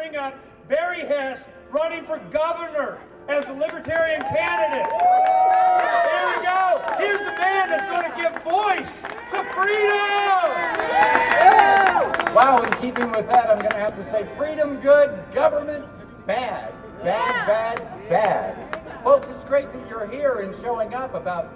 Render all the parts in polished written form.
bring up Barry Hess running for governor as the Libertarian candidate. Here we go. Here's the man that's going to give voice to freedom. Wow, in keeping with that, I'm going to have to say freedom good, government bad. Bad, bad, bad. Folks, it's great that you're here and showing up about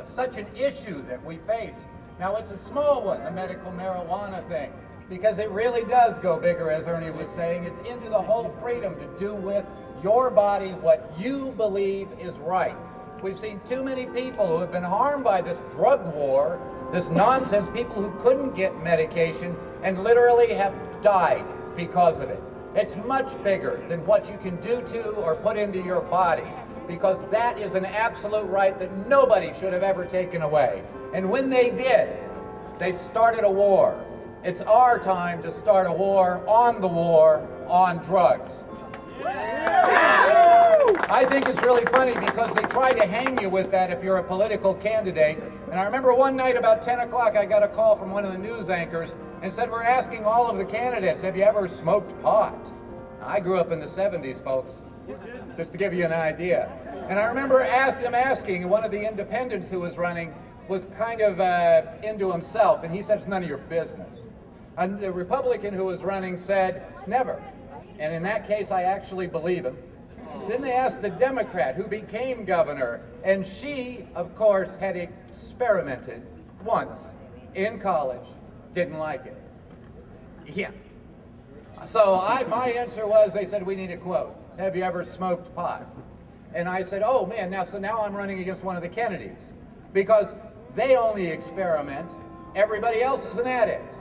such an issue that we face. Now, it's a small one, the medical marijuana thing, because it really does go bigger, as Ernie was saying. It's into the whole freedom to do with your body what you believe is right. We've seen too many people who have been harmed by this drug war, this nonsense, people who couldn't get medication and literally have died because of it. It's much bigger than what you can do to or put into your body, because that is an absolute right that nobody should have ever taken away. And when they did, they started a war. It's our time to start a war on drugs. I think it's really funny because they try to hang you with that if you're a political candidate. And I remember one night about 10 o'clock, I got a call from one of the news anchors and said, we're asking all of the candidates, have you ever smoked pot? I grew up in the 70s, folks, just to give you an idea. And I remember them asking, one of the independents who was running was kind of into himself, and he said, it's none of your business. And the Republican who was running said, never. And in that case, I actually believe him. Then they asked the Democrat who became governor, and she, of course, had experimented once in college, didn't like it. Yeah. So my answer was, they said, we need a quote. Have you ever smoked pot? And I said, oh man, now I'm running against one of the Kennedys, because they only experiment, everybody else is an addict.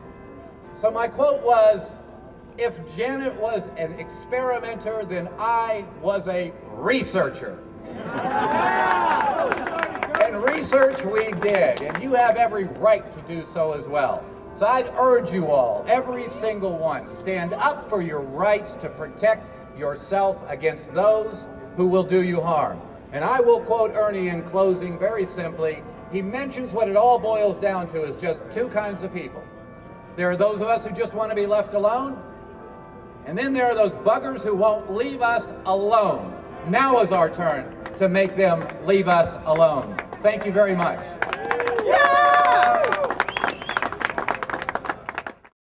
So my quote was, if Janet was an experimenter, then I was a researcher. And research we did, and you have every right to do so as well. So I'd urge you all, every single one, stand up for your rights to protect yourself against those who will do you harm. And I will quote Ernie in closing very simply. He mentions what it all boils down to is just two kinds of people. There are those of us who just want to be left alone, and then there are those buggers who won't leave us alone. Now is our turn to make them leave us alone. Thank you very much. Yeah!